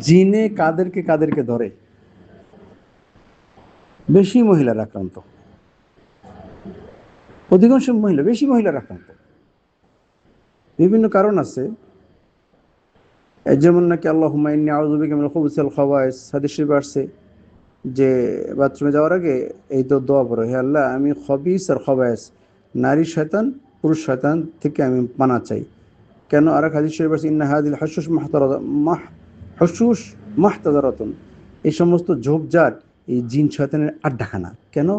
জিনে কাদেরকে কাদেরকে ধরে? বেশি মহিলার আক্রান্ত, অধিকাংশ মহিলা, বেশি মহিলার আক্রান্ত। বিভিন্ন কারণ আছে, যেমন নাকি আল্লাহুম্মা ইন্নী আউযু বিকা মিনাল খুবুসি ওয়াল খাবায়েস, হাদিস শরীফে আসছে যে বাথরুমে যাওয়ার আগে এই তো দোয়া পড়ো, হে আল্লাহ আমি খবিস আর খবায়েস, নারী শয়তান পুরুষ শয়তান থেকে আমি পানা চাই। কেন? আর এক হাদিস শরীফ আছে ইন্না হাযিল হাশুশ হুশুশ মাহতাদারাতুন, এই সমস্ত ঝোপঝাড় এই জিন শয়তানের আড্ডাখানা। কেন?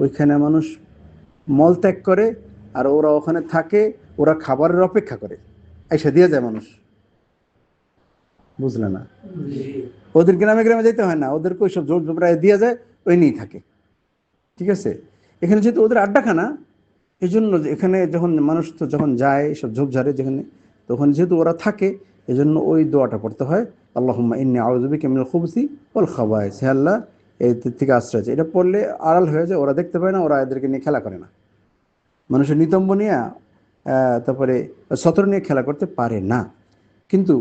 ওইখানে মানুষ মল ত্যাগ করে, আর ওরা ওখানে থাকে, ওরা খাবারের অপেক্ষা করে, এসে দিয়ে যায় মানুষ। বুঝলে না? ওদের গ্রামে গ্রামে যেতে হয় না, ওদেরকে ওইসব ঝোপ ঝোপড়ায় দিয়ে যায়, ওই নিয়েই থাকে। ঠিক আছে? এখানে যেহেতু ওদের আড্ডাখানা, এই জন্য এখানে যখন মানুষ তো যখন যায় সব ঝোপঝাড়ে যেখানে, তখন যেহেতু ওরা থাকে, এই জন্য ওই দোয়াটা পড়তে হয়, আল্লাহুম্মা ইন্নী আউযু বিকা মিনাল খুবুসি ওয়াল খাবায়েস, হে আল্লাহ এই থেকে আশ্রয় চাই। এটা পড়লে আড়াল হয়ে যায়, ওরা দেখতে পায় না, ওরা এদেরকে নিয়ে খেলা করে না। মানুষের নিতম্ব নিয়ে তারপরে সতর নিয়ে খেলা করতে পারে না। কিন্তু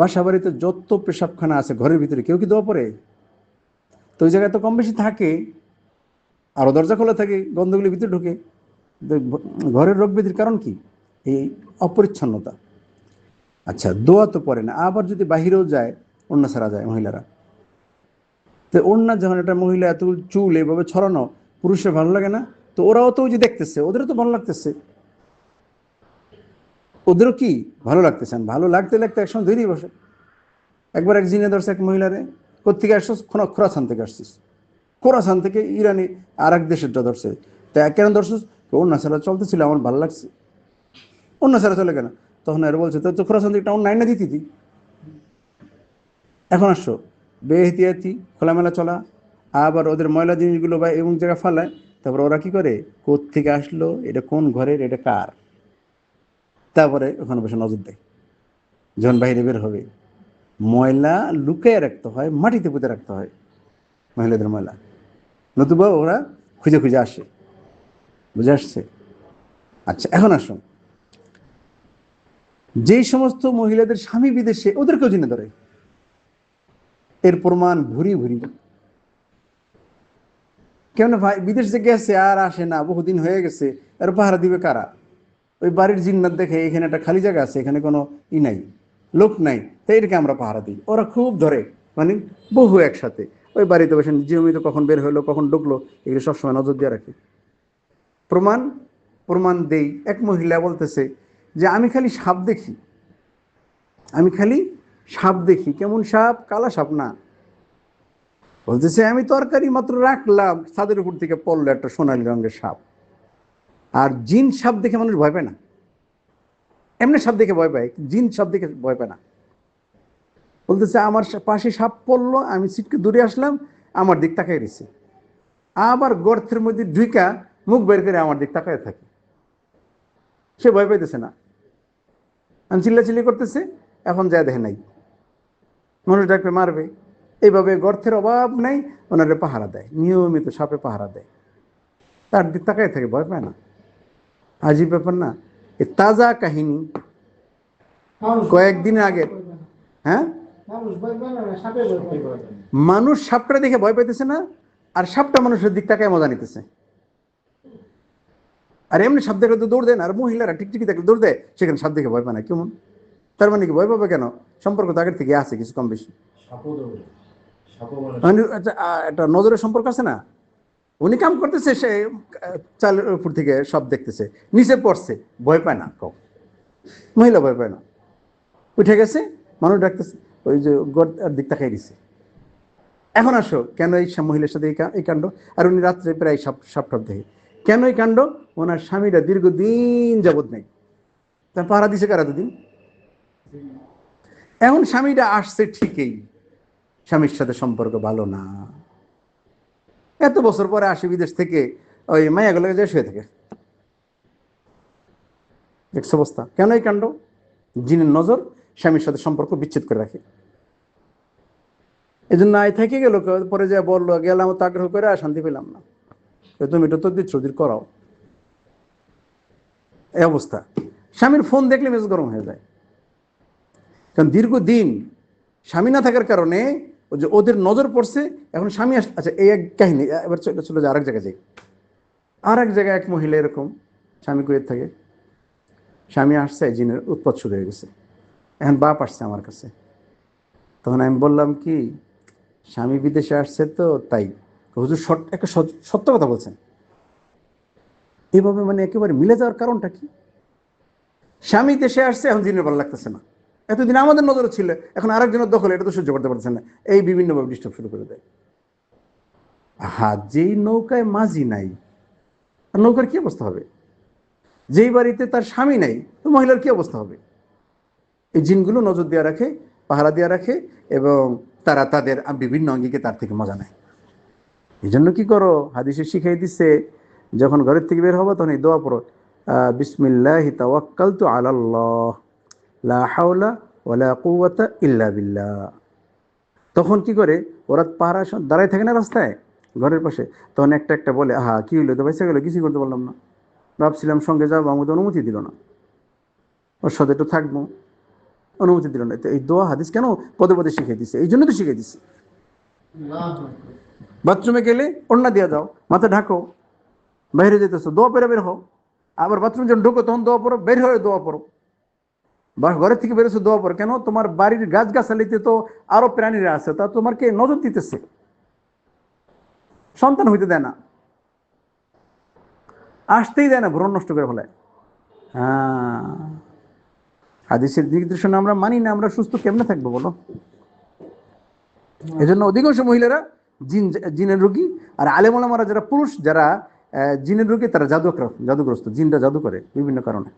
বাসা বাড়িতে যত পেশাবখানা আছে ঘরের ভিতরে, কেউ কি দোয়া পড়ে? তো ওই জায়গায় তো কম বেশি থাকে, আরও দরজা খোলা থাকে, গন্ধগুলি ভিতরে ঢুকে। ঘরের রোগ ব্যাধির কারণ কি? এই অপরিচ্ছন্নতা। আচ্ছা, দোয়া তো পড়ে না, আবার যদি বাহিরেও যায়, ওড়না ছাড়া যায় মহিলারা, তো ওড়না যখন একটা মহিলা এত চুল এভাবে ছড়ানো, পুরুষের ভালো লাগে না? তো ওরাও তো ওই যে দেখতেছে, ওদেরও তো ভালো লাগতেছে, ওদেরও কি ভালো লাগতেছে? ভালো লাগতে লাগতে একসময় ধরেই বসে। একবার এক জিনে ধরছে এক মহিলারে, কোথেকে আসছিস? খোরাসান থেকে আসছিস। খোরাসান থেকে ইরানি আর এক দেশেরটা ধরছে। তা কেন ধরছিস? অন্য ছাড়া চলতেছিল, আমার ভালো লাগছে। অন্য ছাড়া চলে কেন? তখন আর বলছে তো খোরাসান থেকে অন্য আইনা দিতি তুই, এখন আসছো বেহতিয়াতি খোলামেলা চলা, আবার ওদের ময়লা জিনিসগুলো বা এবং জায়গায় ফালায়। তারপর ওরা কি করে, কোত্থেকে আসলো, এটা কোন ঘরের, এটা কার, তারপরে ওখানে বসে নজর দেয়। যখন বাইরে বের হবে, ময়লা লুকিয়ে রাখতে হয়, মাটিতে পুঁতে রাখতে হয় মহিলাদের ময়লা, নতুবা ওরা খুঁজে খুঁজে আসে। বুঝে আসছে? আচ্ছা, এখন আসুন, যেই সমস্ত মহিলাদের স্বামী বিদেশে, ওদেরকেও জিনে ধরে, এর প্রমাণ ভুরি ভুরি। কেন ভাই, বিদেশ যে গেছে আর আসে না, বহুদিন হয়ে গেছে, আর পাহারা দিবে কারা? ওই বাড়ির জিন্নাত দেখে এখানে একটা খালি জায়গা আছে, এখানে কোনো নাই, লোক নাই, তাই এটাকে আমরা পাহারা দিই। ওরা খুব ধরে, মানে বহু একসাথে ওই বাড়িতে বসে নিয়মিত কখন বের হলো কখন ঢুকলো, এগুলো সবসময় নজর দিয়ে রাখে। প্রমাণ প্রমাণ দেই। এক মহিলা বলতেছে যে আমি খালি সাপ দেখি, আমি খালি সাপ দেখি। কেমন সাপ? কালা সাপ না। বলতেছে আমি তরকারি মাত্র রাখলাম, ছাদের উপর থেকে পড়লো একটা সোনালী রঙের সাপ। আর জিন সাপ দেখে মানুষ ভয় পায় না, এমনি সাপ দেখে ভয় পায়, জিন সাপ দেখে ভয় পায় না। বলতেছে আমার পাশে সাপ পড়লো, আমি সিটকে দূরে আসলাম, আমার দিক তাকাই রয়েছে, আবার গর্তের মধ্যে ঢুকা মুখ বের করে আমার দিক তাকায় থাকে। সে ভয় পাইতেছে না, আমি চিল্লাচিল্লি করতেছে, এখন যায় দেখে নাই, মানুষ ডাকবে মারবে। এইভাবে গর্তের অভাব নাই, ওনারে পাহারা দেয়, নিয়মিত সাপে পাহারা দেয়, তার দিক তাকায় থাকে, ভয় পায় না। আজীব ব্যাপার না? এ তাজা কাহিনী, কয়েকদিন আগে। হ্যাঁ, মানুষ সাপটা দেখে ভয় পাইতেছে না, আর সাপটা মানুষের দিক তাকায় মজা নিতেছে। আর এমনি সাপ দেখলে তো দৌড় দেয় না, আর মহিলারা টিকটিকি দেখলে দৌড় দেয়, সেখানে সাপ দেখে ভয় পায় না। কেমন? তার মানে কি ভয় পাবে কেন? সম্পর্ক তো আগের থেকে আছে কিছু কম বেশি, মানে একটা নজরের সম্পর্ক আছে না। উনি কাম করতেছে, সে চালের উপর থেকে সব দেখতেছে, নিচে পড়ছে, ভয় পায় না কম, মহিলা ভয় পায় না। উঠে গেছে, মানুষ ডাকতেছে, ওই যে দিক তাকাই দিছে। এখন আসো, কেন এই মহিলার সাথে এই কাণ্ড? আর উনি রাত্রে প্রায় সাপ টাপ দেখে। কেন এই কাণ্ড? ওনার স্বামীরা দীর্ঘদিন যাবৎ নেই, তার পাহারা দিছে কারা? দুদিন। এখন স্বামীটা আসছে ঠিকই, স্বামীর সাথে সম্পর্ক ভালো না, এত বছর পরে আসে বিদেশ থেকে, ওই মায়াগুলো যে শুয়ে থাকে, দেখছো অবস্থা? কেন এই কাণ্ড? জিনের নজর স্বামীর সাথে সম্পর্ক বিচ্ছেদ করে রাখে। এই জন্য আয় থেকে গেল, পরে যা বললো, গেলাম তো আগ্রহ করে, আর শান্তি পেলাম না। তুমি এটা তো দিচ্ছ, করাও। এই অবস্থা। স্বামীর ফোন দেখলে মেজাজ গরম হয়ে যায়, কারণ দীর্ঘদিন স্বামী না থাকার কারণে ওই যে ওদের নজর পড়ছে, এখন স্বামী আচ্ছা এই এক কাহিনী, এবার চলে যায় আরেক জায়গায় যাই। আর এক জায়গায় এক মহিলা এরকম, স্বামী কুয়েত থাকে, স্বামী আসছে, জিনের উৎপাত শুরু হয়ে গেছে। এখন বাপ আসছে আমার কাছে, তখন আমি বললাম কি, স্বামী বিদেশে আসছে তো তাই। হুজুর একটা সত্য কথা বলছেন। এভাবে মানে একেবারে মিলে যাওয়ার কারণটা কি? স্বামী দেশে আসছে, এখন জিনের ভালো লাগতেছে না, এতদিন আমাদের নজরে ছিল, এখন আরেকজনের দখলে, এটা তো সহ্য করতে পারছে না, এই বিভিন্নভাবে ডিস্টার্ব শুরু করে দেয়। হ্যাঁ, যেই নৌকায় মাঝি নাই, আর নৌকার কি অবস্থা হবে? যেই বাড়িতে তার স্বামী নাই, তো মহিলার কি অবস্থা হবে? এই জিনগুলো নজর দেওয়া রাখে, পাহারা দেওয়া রাখে, এবং তারা তাদের বিভিন্ন অঙ্গিকে তার থেকে মজা নেয়। এই জন্য কি করো, হাদিসে শিখাই দিচ্ছে, যখন ঘরের থেকে বের হবো তখন এই দোয়া পড়ো, বিসমিল্লাহি তাওয়াক্কালতু আলাল্লাহ, লা হাওলা ওয়ালা কুওয়াতা ইল্লা বিল্লাহ। তখন কি করে, ওরা পাহারা দাঁড়ায় থাকে না রাস্তায় ঘরের পাশে, তখন একটা একটা বলে, আহা কি হইলো, তো বাইসা গেলো, কিছুই করতে পারলাম না, ভাবছিলাম সঙ্গে যাবো, আমাকে অনুমতি দিল না, ওর সাথে একটু থাকবো, অনুমতি দিল না। তো এই দোয়া হাদিস কেন পদে পদে শিখিয়ে দিচ্ছে, এই জন্য তো শিখিয়ে দিচ্ছে। বাথরুমে গেলে ওড়না দিয়ে যাও, মাথা ঢাকো, বাইরে যেতেছো দোয়া পরে বের হও, আবার বাথরুম যখন ঢুকো তখন দোয়া পড়ো, বের হয়ে দোয়া পড়ো, বা ঘরের থেকে বেরোছো দোয়া পড়ো। কেন? তোমার বাড়ির গাছ গাছালিতে তো আরো প্রাণীরা আছে, তা তোমাকে নজর দিতেছে, সন্তান হইতে দেয় না, আসতেই দেয় না, ভ্রণ নষ্ট করে ফেলায়। হ্যাঁ, হাদিসের নির্দেশনা আমরা মানি না, আমরা সুস্থ কেমনে থাকবো বলো? এজন্য অধিকাংশ মহিলারা জিনের রোগী, আর আলেম ওলামারা যারা পুরুষ, যারা জিনের রোগী, তারা জাদুগ্রস্ত, জিনরা জাদু করে বিভিন্ন কারণে।